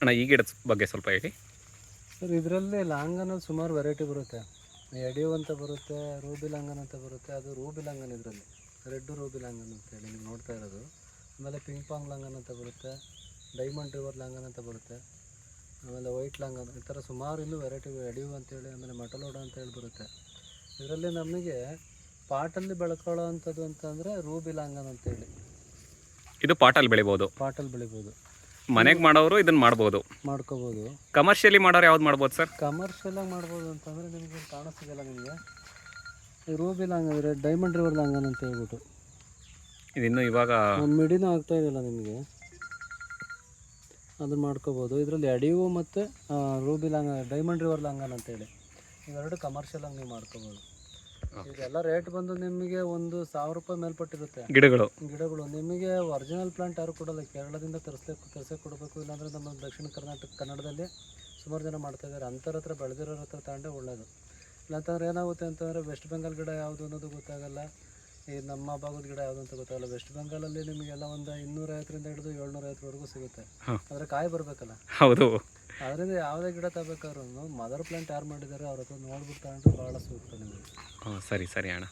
ಅಣ್ಣ ಈ ಗಿಡದ ಬಗ್ಗೆ ಸ್ವಲ್ಪ ಹೇಳಿ. ಸರ್ ಇದರಲ್ಲಿ ಲಾಂಗನಲ್ಲಿ ಸುಮಾರು ವೆರೈಟಿ ಬರುತ್ತೆ. ಎಡಿಯೋ ಅಂತ ಬರುತ್ತೆ, ರೂಬಿ ಲಾಂಗನ್ ಅಂತ ಬರುತ್ತೆ. ಅದು ರೂಬಿ ಲಾಂಗನ್ ಇದರಲ್ಲಿ ರೆಡ್ ರೂಬಿ ಲಾಂಗನ್ ಅಂತೇಳಿ ನೀವು ನೋಡ್ತಾ ಇರೋದು. ಆಮೇಲೆ ಪಿಂಕ್ ಪಾಂಗ್ ಲಾಂಗನ್ ಅಂತ ಬರುತ್ತೆ, ಡೈಮಂಡ್ ರಿವರ್ ಲಾಂಗನ್ ಅಂತ ಬರುತ್ತೆ, ಆಮೇಲೆ ವೈಟ್ ಲಾಂಗನ್, ಈ ಥರ ಸುಮಾರು ಇನ್ನೂ ವೆರೈಟಿ ಎಡಿಯೋ ಅಂತೇಳಿ, ಆಮೇಲೆ ಮಟಲೋಡ ಅಂತೇಳಿ ಬರುತ್ತೆ. ಇದರಲ್ಲಿ ನಮಗೆ ಪಾಟಲ್ಲಿ ಬೆಳ್ಕೊಳ್ಳೋ ಅಂಥದ್ದು ಅಂತಂದರೆ ರೂಬಿ ಲಾಂಗನ್ ಅಂತೇಳಿ. ಇದು ಪಾಟಲ್ಲಿ ಬೆಳಿಬೋದು, ಪಾಟಲ್ಲಿ ಬೆಳಿಬೋದು. ಮನೆಗೆ ಮಾಡೋರು ಇದನ್ನು ಮಾಡ್ಬೋದು, ಮಾಡ್ಕೋಬೋದು. ಕಮರ್ಷಿಯಲಿ ಮಾಡೋರು ಯಾವ್ದು ಮಾಡ್ಬೋದು ಸರ್? ಕಮರ್ಷಿಯಲಾಗಿ ಮಾಡ್ಬೋದು ಅಂತಂದರೆ ನಿಮಗೆ ಕಾಣಿಸ್ತಿದೆಯಲ್ಲ ನಿಮಗೆ ಈ ರೂಬಿ ಲಾಂಗನ್, ಡೈಮಂಡ್ ರಿವರ್ ಲಾಂಗನ್ ಅಂತ ಹೇಳ್ಬಿಟ್ಟು ಇದಿನ್ನು ಇವಾಗ ಒಂದು ಮಿಡಿನೂ ಆಗ್ತಾ ಇದೆಯಲ್ಲ ನಿಮಗೆ, ಅದನ್ನು ಮಾಡ್ಕೋಬೋದು. ಇದರಲ್ಲಿ ಎಡಿಯೋ ಮತ್ತು ರೂಬಿ ಲಾಂಗನ್, ಡೈಮಂಡ್ ರಿವರ್ ಲಾಂಗನ್ ಅಂತೇಳಿ ಇವೆರಡು ಕಮರ್ಷಿಯಲಾಗಿ ನೀವು ಮಾಡ್ಕೋಬೋದು. ಇದೆಲ್ಲ ರೇಟ್ ಬಂದು ನಿಮಗೆ ಒಂದು 1000 ರೂಪಾಯಿ ಮೇಲ್ಪಟ್ಟಿರುತ್ತೆ ಗಿಡಗಳು. ನಿಮಗೆ ಒರಿಜಿನಲ್ ಪ್ಲಾಂಟ್ ಯಾರು ಕೊಡೋಲ್ಲ, ಕೇರಳದಿಂದ ತರಿಸೇ ಕೊಡಬೇಕು. ಇಲ್ಲಾಂದರೆ ನಮ್ಮ ದಕ್ಷಿಣ ಕನ್ನಡದಲ್ಲಿ ಸುಮಾರು ಜನ ಮಾಡ್ತಾಯಿದ್ದಾರೆ. ಅಂಥವ್ರ ಹತ್ರ ಬೆಳೆದಿರೋರ ಹತ್ರ ತಗೊಂಡೆ ಒಳ್ಳೆಯದು. ಇಲ್ಲಾಂತಂದ್ರೆ ಏನಾಗುತ್ತೆ ಅಂತಂದರೆ ವೆಸ್ಟ್ ಬೆಂಗಾಲ್ ಗಿಡ ಯಾವುದು ಅನ್ನೋದು ಗೊತ್ತಾಗಲ್ಲ, ಈ ನಮ್ಮ ಭಾಗದ ಗಿಡ ಯಾವುದು ಅಂತ ಗೊತ್ತಾಗಲ್ಲ. ವೆಸ್ಟ್ ಬೆಂಗಾಲಲ್ಲಿ ನಿಮಗೆಲ್ಲ ಒಂದು 250ರಿಂದ ಹಿಡಿದು 750ವರೆಗೂ ಸಿಗುತ್ತೆ. ಆದರೆ ಕಾಯಿ ಬರಬೇಕಲ್ಲ. ಹೌದು. ಅದರಿಂದ ಯಾವುದೇ ಗಿಡ ತಗೋಬೇಕಾದ್ರೂ ಮದರ್ ಪ್ಲಾಂಟ್ ಯಾರು ಮಾಡಿದ್ದಾರೆ ಅವ್ರ ಹತ್ರ ನೋಡ್ಬಿಟ್ಟು ತಗೊಂಡ್ರೆ ಭಾಳ ಸೂಕ್ತ ನಿಮಗೆ. ಸರಿ ಸರಿ ಅಣ್ಣ.